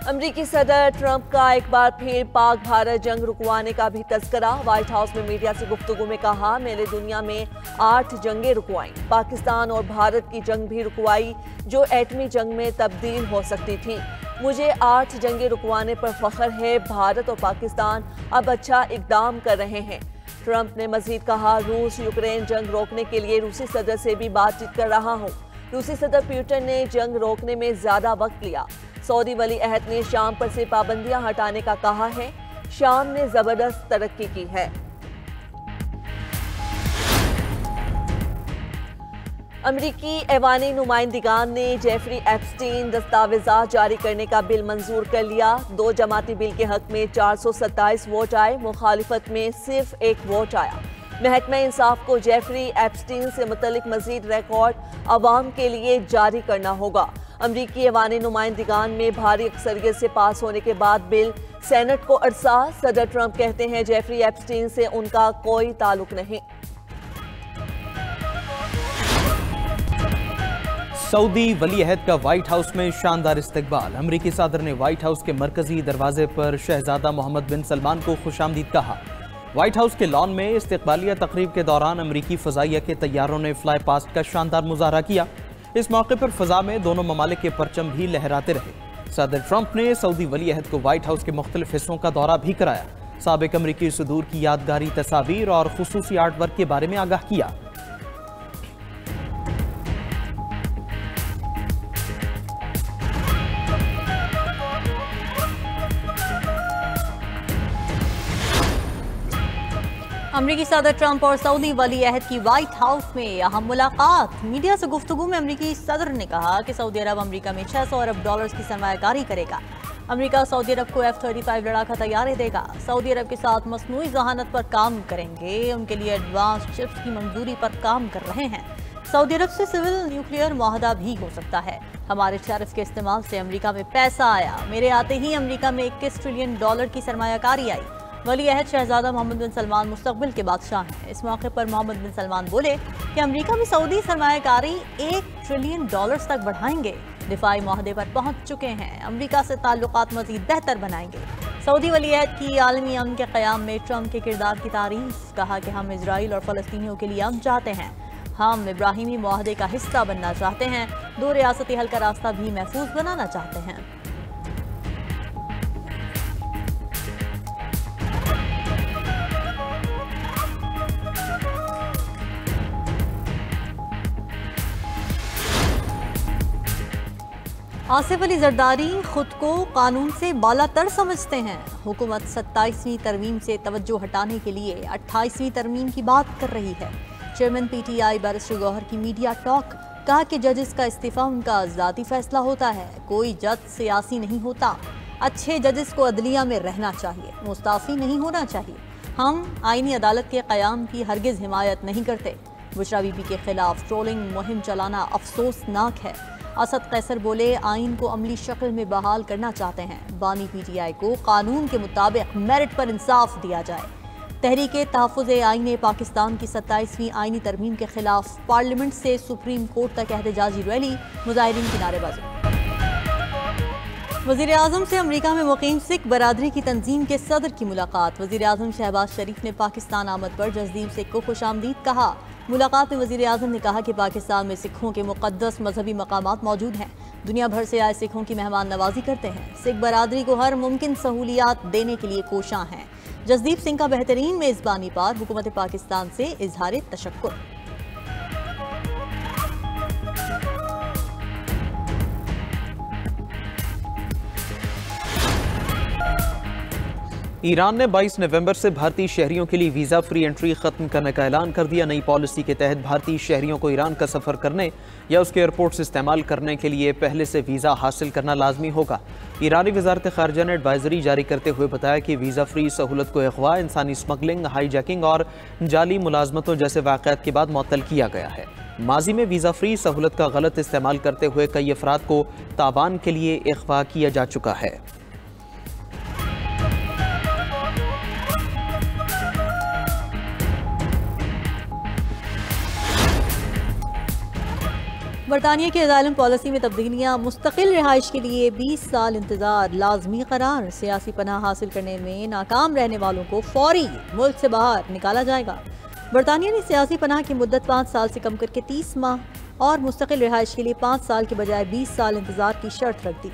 अमरीकी सदर ट्रंप का एक बार फिर पाक भारत जंग रुकवाने का भी तस्करा। व्हाइट हाउस में मीडिया से गुफ्तगू में कहा, मैंने दुनिया में 8 जंगें रुकवाई, पाकिस्तान और भारत की जंग भी रुकवाई जो एटमी जंग में तब्दील हो सकती थी। मुझे 8 जंगें रुकवाने पर फख्र है। भारत और पाकिस्तान अब अच्छा इकदाम कर रहे हैं। ट्रंप ने मजीद कहा, रूस यूक्रेन जंग रोकने के लिए रूसी सदर से भी बातचीत कर रहा हूँ। रूसी सदर पुतिन ने जंग रोकने में ज्यादा वक्त लिया। सऊदी वली अहद ने शाम पर से पाबंदियां हटाने का कहा है। शाम ने जबरदस्त तरक्की की है। अमरीकी ऐवानी नुमाइंदगान ने जेफरी एप्स्टीन दस्तावेजात जारी करने का बिल मंजूर कर लिया। 2 जमाती बिल के हक में 427 वोट आए, मुखालिफत में सिर्फ 1 वोट आया। महकमा इंसाफ को जेफरी एप्स्टीन से मुतल्लिक मजीद रिकॉर्ड अवाम के लिए जारी करना होगा। अमरीकी ऐवानी नुमाइंदगान में भारी अक्सरियत से पास होने के बाद बिल सेनेट को अरसा। सदर ट्रंप कहते हैं जेफरी एप्स्टीन से उनका कोई ताल्लुक नहीं। सऊदी वली अहद का व्हाइट हाउस में शानदार इस्तकबाल। अमरीकी सदर ने व्हाइट हाउस के मरकजी दरवाजे पर शहजादा मोहम्मद बिन सलमान को खुशामदीद कहा। व्हाइट हाउस के लॉन में इस्तकबालिया तकरीब के दौरान अमरीकी फजाइया के तैयारों ने फ्लाई पास्ट का शानदार मुजाहरा किया। इस मौके पर फजा में दोनों ममालिक के परचम भी लहराते रहे। सदर ट्रंप ने सऊदी वली अहद को व्हाइट हाउस के मुख्तलिफ हिस्सों का दौरा भी कराया। साबिक अमरीकी सदूर की यादगारी तस्वीर और खुसूसी आर्ट वर्क के बारे में आगाह किया। अमरीकी सदर ट्रंप और सऊदी वली अहद की व्हाइट हाउस में अहम मुलाकात। मीडिया से गुफ्तगू में अमरीकी सदर ने कहा कि सऊदी अरब अमरीका में 600 अरब डॉलर्स की सरमायाकारी करेगा। अमरीका सऊदी अरब को F-35 लड़ाका तैयारी देगा। सऊदी अरब के साथ मसनूई जहानत पर काम करेंगे। उनके लिए एडवांस चिप्स की मंजूरी पर काम कर रहे हैं। सऊदी अरब से सिविल न्यूक्लियर मुआहदा भी हो सकता है। हमारे टैरिफ के इस्तेमाल से अमरीका में पैसा आया। मेरे आते ही अमरीका में 21 ट्रिलियन डॉलर की सरमायाकारी आई। वली अहद शहजादा मोहम्मद बिन सलमान मुस्तकबिल के बादशाह हैं। इस मौके पर मोहम्मद बिन सलमान बोले कि अमेरिका में सऊदी सरमायाकारी 1 ट्रिलियन डॉलर्स तक बढ़ाएंगे। दिफाई मुआहदे पर पहुंच चुके हैं। अमेरिका से ताल्लुकात मजीद बेहतर बनाएंगे। सऊदी वली अहद की आलमी अमन के क़याम में ट्रंप के किरदार की तारीफ। कहा कि हम इजराइल और फ़लस्तीनियों के लिए अमन चाहते हैं। हम इब्राहिमी मुआहदे का हिस्सा बनना चाहते हैं। 2 रियासती हल का रास्ता भी महफूज बनाना चाहते हैं। आसिफ अली जरदारी खुद को कानून से बालातर समझते हैं। हुकूमत 27वीं तरमीम से तवज्जो हटाने के लिए 28वीं तरमीम की बात कर रही है। चेयरमैन PTI बैरिस्टर गौहर की मीडिया टॉक। कहा कि जजेस का इस्तीफा उनका ज़ाती फैसला होता है। कोई जज सियासी नहीं होता। अच्छे जजेस को अदलिया में रहना चाहिए, मुस्ताफ़ी नहीं होना चाहिए। हम आईनी अदालत के क़याम की हरगिज़ हिमायत नहीं करते। बुशरा बीबी के खिलाफ ट्रोलिंग मुहिम चलाना अफसोसनाक है। असद कैसर बोले, आइन को अमली शक्ल में बहाल करना चाहते हैं। बानी PTI को कानून के मुताबिक मेरिट पर इंसाफ दिया जाए। तहरीक तहफ़्फ़ुज़ आईन पाकिस्तान की 27वीं आईनी तरमीम के खिलाफ पार्लियामेंट से सुप्रीम कोर्ट तक एहतजाजी रैली, मुजाहिरीन की नारेबाजी। वज़ीर आज़म से अमरीका में मुक़ीम सिख बरादरी की तंजीम के सदर की मुलाकात। वज़ीर आज़म शहबाज शरीफ ने पाकिस्तान आमद पर जसदीप सिख को खुशामदीद कहा। मुलाकात में वज़ीर आज़म ने कहा कि पाकिस्तान में सिखों के मुक़द्दस मजहबी मकामात मौजूद हैं। दुनिया भर से आए सिखों की मेहमान नवाजी करते हैं। सिख बरादरी को हर मुमकिन सहूलियात देने के लिए कोशां हैं। जसदीप सिंह का बेहतरीन मेज़बानी पर हुकूमत पाकिस्तान से इज़हार तशक्कुर। ईरान ने 22 नवंबर से भारतीय शहरियों के लिए वीज़ा फ्री एंट्री ख़त्म करने का ऐलान कर दिया। नई पॉलिसी के तहत भारतीय शहरियों को ईरान का सफ़र करने या उसके एयरपोर्ट्स इस्तेमाल करने के लिए पहले से वीज़ा हासिल करना लाजमी होगा। ईरानी वज़ारत ख़ारिजा ने एडवाइजरी जारी करते हुए बताया कि वीज़ा फ्री सहूलत को अगवा, इंसानी स्मगलिंग, हाईजैकिंग और जाली मुलाजमतों जैसे वाक़यात के बाद मुअत्तल किया गया है। माजी में वीज़ा फ्री सहूलत का गलत इस्तेमाल करते हुए कई अफराद को ताबान के लिए अगवा किया जा चुका है। बरतानिया की असाइलम पॉलिसी में तब्दीलियाँ, मुस्तकिल रिहाइश के लिए 20 साल इंतजार लाजमी करार। सियासी पनाह हासिल करने में नाकाम रहने वालों को फौरी मुल्क से बाहर निकाला जाएगा। बरतानिया ने सियासी पनाह की मुद्दत 5 साल से कम करके 30 माह और मुस्तकिल रिहाइश के लिए 5 साल के बजाय 20 साल इंतजार की शर्त रख दी।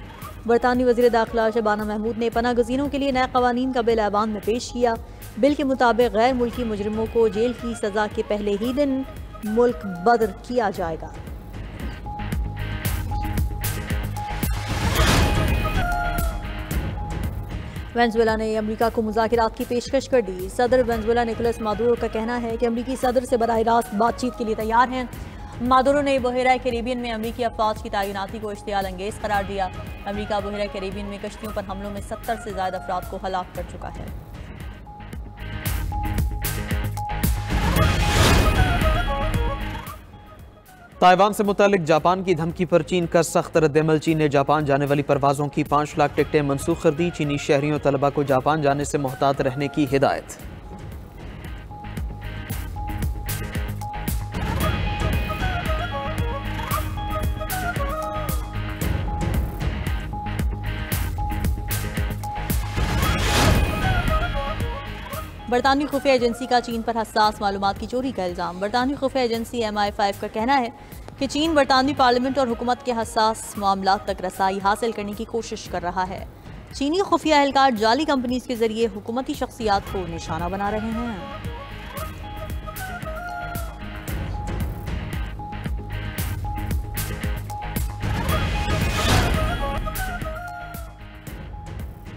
बरतानवी वज़ीर दाखिला शबाना महमूद ने पनाह गज़ीनों के लिए नए क़वानीन का बिल ऐवान में पेश किया। बिल के मुताबिक गैर मुल्की मुजरिमों को जेल की सज़ा के पहले ही दिन मुल्क बदर किया जाएगा। वेनेजुएला ने अमेरिका को मुज़ाकिरात की पेशकश कर दी। सदर वेनेजुएला निकोलस मादुरो का कहना है कि अमेरिकी सदर से बराह रास्त बातचीत के लिए तैयार हैं। मादुरो ने बहरा कैरिबियन में अमेरिकी अफवाज की तैनाती को इश्तियाल अंगेज करार दिया। अमेरिका बहरा कैरिबियन में कश्तियों पर हमलों में 70 से ज़्यादा अफराद को हलाक कर चुका है। ताइवान से मुतालिक जापान की धमकी पर चीन का सख्त रद्दअमल। चीन ने जापान जाने वाली परवाजों की 5 लाख टिकटें मनसूख कर दी। चीनी शहरियों तलबा को जापान जाने से मोहतात रहने की हिदायत। बरतानवी खुफिया एजेंसी का चीन पर हसास मालूमात की चोरी का इल्ज़ाम। बरतानवी खुफिया एजेंसी MI5 का कहना है कि चीन बरतानवी पार्लियामेंट और हुकूमत के हसास मामलात तक रसाई हासिल करने की कोशिश कर रहा है। चीनी खुफिया एहलकार जाली कंपनीज के जरिए हुकूमती शख्सियात को निशाना बना रहे हैं।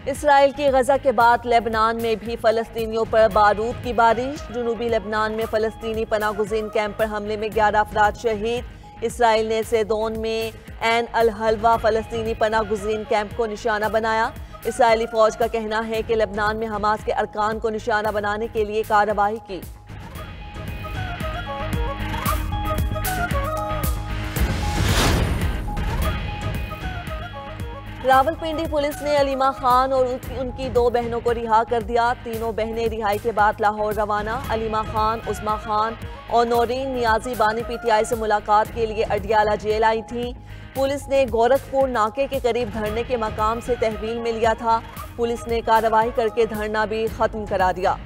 इसराइल की गजा के बाद लेबनान में भी फलस्तीनियों पर बारूद की बारिश। जुनूबी लेबनान में फलस्तीनी पनागुज़ीन कैंप पर हमले में 11 अफराद शहीद। इसराइल ने सेदोन में ऐन अल हलवा फलस्तीनी पनागुज़ीन कैंप को निशाना बनाया। इसराइली फौज का कहना है कि लेबनान में हमास के अरकान को निशाना बनाने के लिए कार्रवाई की। रावलपिंडी पुलिस ने अलीमा खान और उनकी 2 बहनों को रिहा कर दिया। तीनों बहनें रिहाई के बाद लाहौर रवाना। अलीमा खान, उस्मा खान और नौरीन नियाजी बानी PTI से मुलाकात के लिए अडियाला जेल आई थीं। पुलिस ने गोरखपुर नाके के करीब धरने के मकाम से तहवील में लिया था। पुलिस ने कार्रवाई करके धरना भी खत्म करा दिया।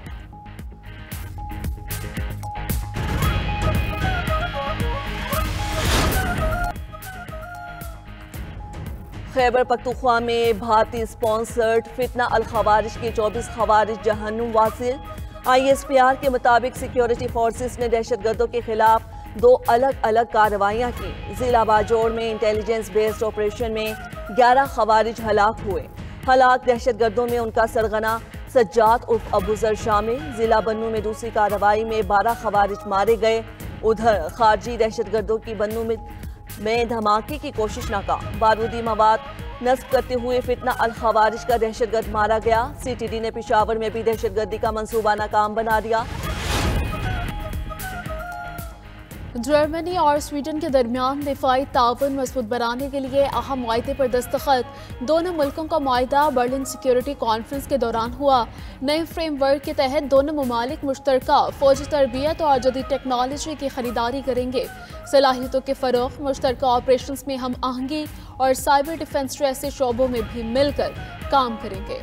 खैबर पख्तूनख्वा में भारतीय स्पॉन्सर्ड फितना अल खवारिज के 24 खवारिज जहन्नुम वासिल। ISPR के मुताबिक सिक्योरिटी फोर्सेस ने दहशतगर्दों के खिलाफ 2 अलग अलग कार्रवाइयाँ की। जिला बाजोड़ में इंटेलिजेंस बेस्ड ऑपरेशन में 11 खवारिज हलाक हुए। हलाक दहशतगर्दों में उनका सरगना सज्जाद उर्फ अबूजर शामिल। जिला बन्नू में दूसरी कार्रवाई में 12 खवारिज मारे गए। उधर खारजी दहशतगर्दों की बन्नू में धमाके की कोशिश नाकाम। बारूदी मवाद नस्ब करते हुए फितना अल खवारिज का दहशतगर्द मारा गया। CTD ने पेशावर में भी दहशतगर्दी का मंसूबा नाकाम बना दिया। जर्मनी और स्वीडन के दरमियान दिफाई ताउन मजबूत बनाने के लिए अहम मुआहदे पर दस्तखत। दोनों मुल्कों का मुआहदा बर्लिन सिक्योरिटी कॉन्फ्रेंस के दौरान हुआ। नए फ्रेमवर्क के तहत दोनों ममालिक मुश्तरका फौजी तरबियत और जदीद टेक्नोलॉजी की खरीदारी करेंगे। सलाहियतों के फ़रोग़, मुश्तरका ऑपरेशंस में हम आहंगी और साइबर डिफेंस जैसे शोबों में भी मिलकर काम करेंगे।